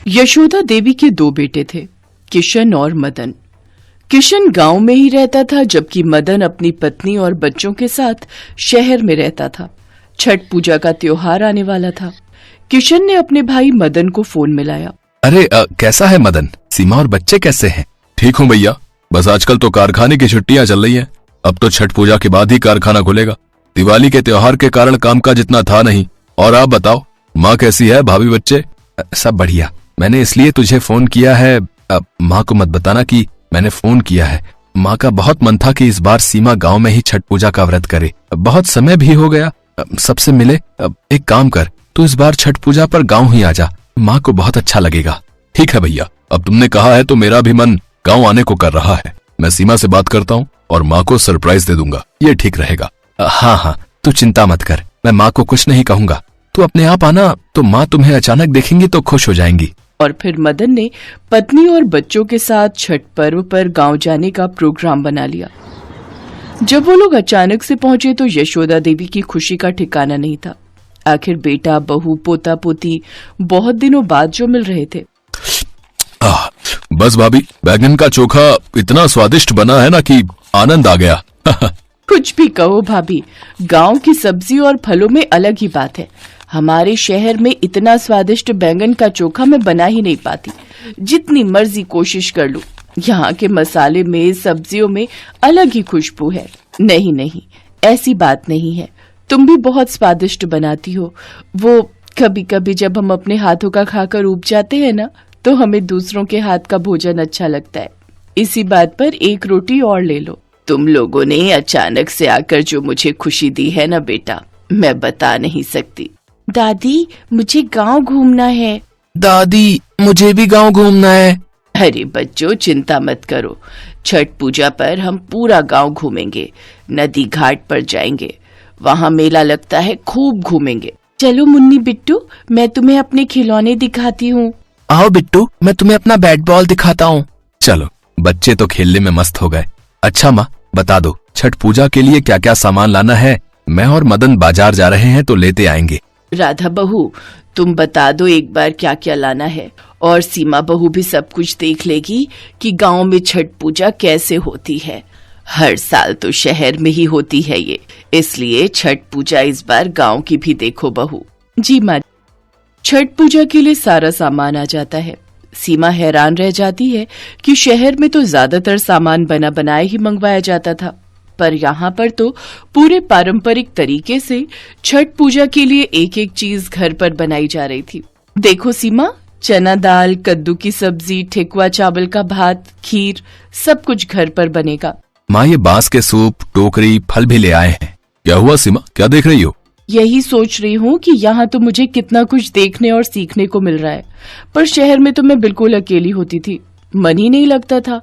यशोदा देवी के दो बेटे थे, किशन और मदन। किशन गांव में ही रहता था, जबकि मदन अपनी पत्नी और बच्चों के साथ शहर में रहता था। छठ पूजा का त्योहार आने वाला था। किशन ने अपने भाई मदन को फोन मिलाया। अरे कैसा है मदन? सीमा और बच्चे कैसे हैं? ठीक हूँ भैया, बस आजकल तो कारखाने की छुट्टियां चल रही हैं। अब तो छठ पूजा के बाद ही कारखाना खुलेगा। दिवाली के त्योहार के कारण कामकाज इतना था नहीं। और आप बताओ, माँ कैसी है? भाभी बच्चे सब बढ़िया। मैंने इसलिए तुझे फोन किया है, माँ को मत बताना कि मैंने फोन किया है। माँ का बहुत मन था कि इस बार सीमा गांव में ही छठ पूजा का व्रत करे। बहुत समय भी हो गया सबसे मिले। एक काम कर, तू इस बार छठ पूजा पर गांव ही आ जा, माँ को बहुत अच्छा लगेगा। ठीक है भैया, अब तुमने कहा है तो मेरा भी मन गांव आने को कर रहा है। मैं सीमा से बात करता हूँ और माँ को सरप्राइज दे दूंगा, ये ठीक रहेगा। हाँ, तू चिंता मत कर, मैं माँ को कुछ नहीं कहूंगा। तू अपने आप आना, तो माँ तुम्हें अचानक देखेंगी तो खुश हो जाएंगी। और फिर मदन ने पत्नी और बच्चों के साथ छठ पर्व पर गांव जाने का प्रोग्राम बना लिया। जब वो लोग अचानक से पहुंचे तो यशोदा देवी की खुशी का ठिकाना नहीं था। आखिर बेटा, बहू, पोता पोती बहुत दिनों बाद जो मिल रहे थे। बस भाभी, बैगन का चोखा इतना स्वादिष्ट बना है ना कि आनंद आ गया। कुछ भी कहो भाभी, गांव की सब्जी और फलों में अलग ही बात है। हमारे शहर में इतना स्वादिष्ट बैंगन का चोखा मैं बना ही नहीं पाती, जितनी मर्जी कोशिश कर लूं। यहाँ के मसाले में, सब्जियों में अलग ही खुशबू है। नहीं, ऐसी बात नहीं है। तुम भी बहुत स्वादिष्ट बनाती हो। वो कभी कभी जब हम अपने हाथों का खाकर ऊब जाते हैं ना, तो हमें दूसरों के हाथ का भोजन अच्छा लगता है। इसी बात पर एक रोटी और ले लो। तुम लोगों ने अचानक से आकर जो मुझे खुशी दी है ना बेटा, मैं बता नहीं सकती। दादी, मुझे गांव घूमना है। दादी, मुझे भी गांव घूमना है। अरे बच्चों, चिंता मत करो। छठ पूजा पर हम पूरा गांव घूमेंगे। नदी घाट पर जाएंगे, वहाँ मेला लगता है, खूब घूमेंगे। चलो मुन्नी बिट्टू, मैं तुम्हें अपने खिलौने दिखाती हूँ। आओ बिट्टू, मैं तुम्हें अपना बैट बॉल दिखाता हूँ। चलो, बच्चे तो खेलने में मस्त हो गए। अच्छा माँ, बता दो छठ पूजा के लिए क्या क्या सामान लाना है? मैं और मदन बाजार जा रहे हैं तो लेते आएंगे। राधा बहू, तुम बता दो एक बार क्या क्या लाना है, और सीमा बहू भी सब कुछ देख लेगी कि गांव में छठ पूजा कैसे होती है। हर साल तो शहर में ही होती है ये, इसलिए छठ पूजा इस बार गांव की भी देखो बहू। जी माँ। छठ पूजा के लिए सारा सामान आ जाता है। सीमा हैरान रह जाती है कि शहर में तो ज्यादातर सामान बना बनाया ही मंगवाया जाता था, पर यहाँ पर तो पूरे पारंपरिक तरीके से छठ पूजा के लिए एक एक चीज घर पर बनाई जा रही थी। देखो सीमा, चना दाल, कद्दू की सब्जी, ठेकुआ चावल का भात, खीर, सब कुछ घर पर बनेगा। माँ, ये बांस के सूप, टोकरी, फल भी ले आए हैं। क्या हुआ सीमा, क्या देख रही हो? यही सोच रही हूँ कि यहाँ तो मुझे कितना कुछ देखने और सीखने को मिल रहा है, पर शहर में तो मैं बिल्कुल अकेली होती थी, मन ही नहीं लगता था।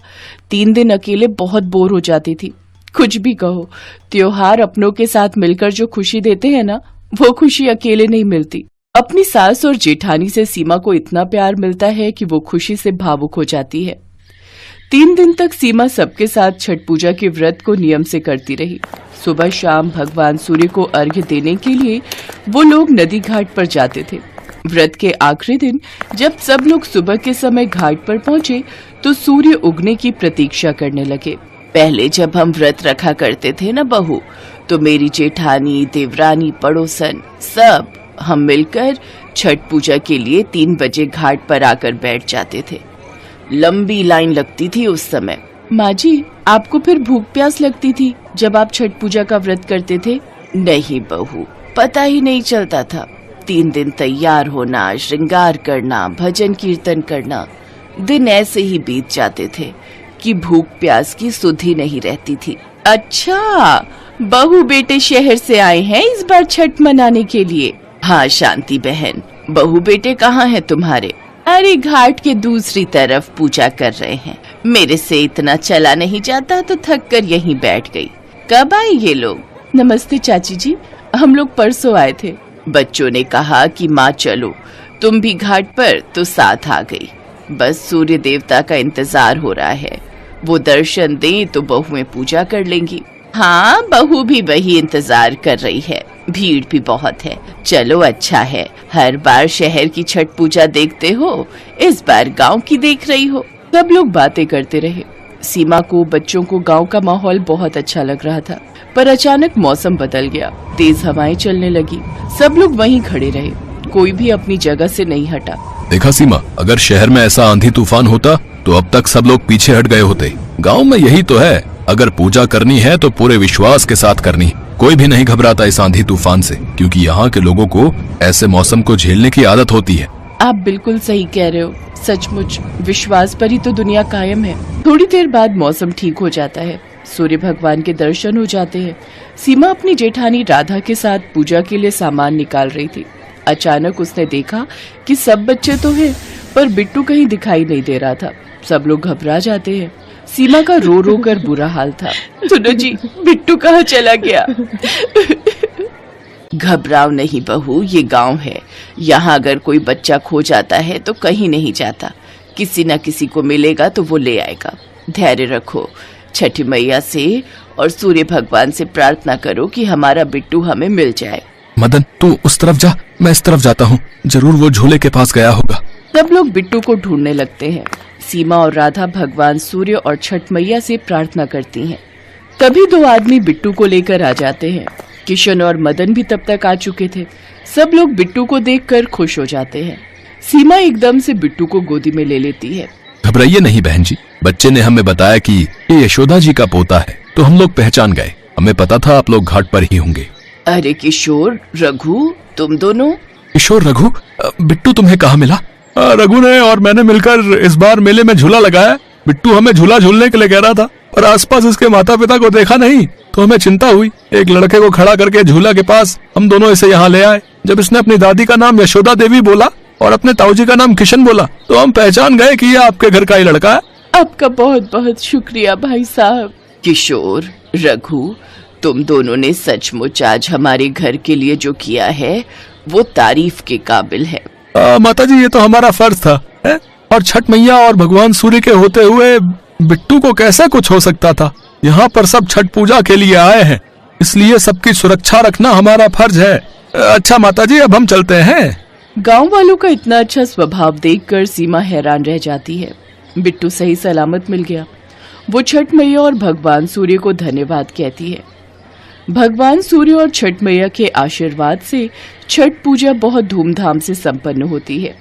3 दिन अकेले बहुत बोर हो जाती थी। कुछ भी कहो, त्योहार अपनों के साथ मिलकर जो खुशी देते हैं ना, वो खुशी अकेले नहीं मिलती। अपनी सास और जेठानी से सीमा को इतना प्यार मिलता है कि वो खुशी से भावुक हो जाती है। 3 दिन तक सीमा सबके साथ छठ पूजा के व्रत को नियम से करती रही। सुबह शाम भगवान सूर्य को अर्घ्य देने के लिए वो लोग नदी घाट पर जाते थे। व्रत के आखिरी दिन जब सब लोग सुबह के समय घाट पर पहुंचे तो सूर्य उगने की प्रतीक्षा करने लगे। पहले जब हम व्रत रखा करते थे ना बहू, तो मेरी जेठानी, देवरानी, पड़ोसन सब हम मिलकर छठ पूजा के लिए 3 बजे घाट पर आकर बैठ जाते थे। लंबी लाइन लगती थी उस समय। माँ जी, आपको फिर भूख प्यास लगती थी जब आप छठ पूजा का व्रत करते थे? नहीं बहू, पता ही नहीं चलता था। 3 दिन तैयार होना, श्रृंगार करना, भजन कीर्तन करना, दिन ऐसे ही बीत जाते थे कि भूख प्यास की सुध ही नहीं रहती थी। अच्छा, बहू बेटे शहर से आए हैं इस बार छठ मनाने के लिए? हाँ शांति बहन, बहू बेटे कहाँ हैं तुम्हारे? अरे घाट के दूसरी तरफ पूजा कर रहे हैं। मेरे से इतना चला नहीं जाता तो थक कर यहीं बैठ गई। कब आए ये लोग? नमस्ते चाची जी, हम लोग परसों आए थे। बच्चों ने कहा कि माँ चलो, तुम भी घाट पर, तो साथ आ गई। बस सूर्य देवता का इंतजार हो रहा है, वो दर्शन दे तो बहुएं पूजा कर लेंगी। हाँ, बहू भी वही इंतजार कर रही है। भीड़ भी बहुत है। चलो अच्छा है, हर बार शहर की छठ पूजा देखते हो, इस बार गांव की देख रही हो। सब लोग बातें करते रहे। सीमा को, बच्चों को गांव का माहौल बहुत अच्छा लग रहा था, पर अचानक मौसम बदल गया। तेज हवाएं चलने लगी। सब लोग वहीं खड़े रहे, कोई भी अपनी जगह से नहीं हटा। देखा सीमा, अगर शहर में ऐसा आंधी तूफान होता तो अब तक सब लोग पीछे हट गए होते। गांव में यही तो है, अगर पूजा करनी है तो पूरे विश्वास के साथ करनी। कोई भी नहीं घबराता इस आंधी तूफान से, क्योंकि यहाँ के लोगों को ऐसे मौसम को झेलने की आदत होती है। आप बिल्कुल सही कह रहे हो। सचमुच विश्वास पर ही तो दुनिया कायम है। थोड़ी देर बाद मौसम ठीक हो जाता है। सूर्य भगवान के दर्शन हो जाते हैं। सीमा अपनी जेठानी राधा के साथ पूजा के लिए सामान निकाल रही थी। अचानक उसने देखा कि सब बच्चे तो हैं, पर बिट्टू कहीं दिखाई नहीं दे रहा था। सब लोग घबरा जाते हैं। सीमा का रो रो कर बुरा हाल था। सुनो जी, बिट्टू कहाँ चला गया? घबराओ नहीं बहू, ये गांव है। यहाँ अगर कोई बच्चा खो जाता है तो कहीं नहीं जाता, किसी न किसी को मिलेगा तो वो ले आएगा। धैर्य रखो, छठी मैया से और सूर्य भगवान से प्रार्थना करो कि हमारा बिट्टू हमें मिल जाए। मदन, तू उस तरफ जा, मैं इस तरफ जाता हूँ। जरूर वो झूले के पास गया होगा। सब लोग बिट्टू को ढूंढने लगते हैं। सीमा और राधा भगवान सूर्य और छठ मैया से प्रार्थना करती हैं। तभी दो आदमी बिट्टू को लेकर आ जाते हैं। किशन और मदन भी तब तक आ चुके थे। सब लोग बिट्टू को देखकर खुश हो जाते हैं। सीमा एकदम से बिट्टू को गोदी में ले लेती है। घबराइए नहीं बहन जी, बच्चे ने हमें बताया कि ये यशोदा जी का पोता है, तो हम लोग पहचान गए। हमें पता था आप लोग घाट पर ही होंगे। अरे किशोर, रघु, तुम दोनों? किशोर, रघु, बिट्टू तुम्हें कहाँ मिला? रघु ने और मैंने मिलकर इस बार मेले में झूला लगाया। बिट्टू हमें झूला झूलने के लिए कह रहा था, और आसपास इसके माता पिता को देखा नहीं, तो हमें चिंता हुई। एक लड़के को खड़ा करके झूला के पास हम दोनों इसे यहाँ ले आए। जब इसने अपनी दादी का नाम यशोदा देवी बोला और अपने ताऊजी का नाम किशन बोला, तो हम पहचान गए कि ये आपके घर का ही लड़का है। आपका बहुत बहुत शुक्रिया भाई साहब। किशोर, रघु, तुम दोनों ने सचमुच आज हमारे घर के लिए जो किया है वो तारीफ के काबिल है। माताजी, ये तो हमारा फर्ज था, है? और छठ मैया और भगवान सूर्य के होते हुए बिट्टू को कैसे कुछ हो सकता था? यहाँ पर सब छठ पूजा के लिए आए हैं, इसलिए सबकी सुरक्षा रखना हमारा फर्ज है। अच्छा माताजी, अब हम चलते हैं। गांव वालों का इतना अच्छा स्वभाव देखकर सीमा हैरान रह जाती है। बिट्टू सही सलामत मिल गया। वो छठ मैया और भगवान सूर्य को धन्यवाद कहती है। भगवान सूर्य और छठ मैया के आशीर्वाद से छठ पूजा बहुत धूमधाम से संपन्न होती है।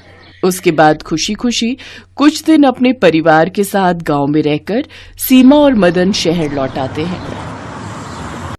उसके बाद खुशी खुशी कुछ दिन अपने परिवार के साथ गांव में रहकर सीमा और मदन शहर लौट आते हैं।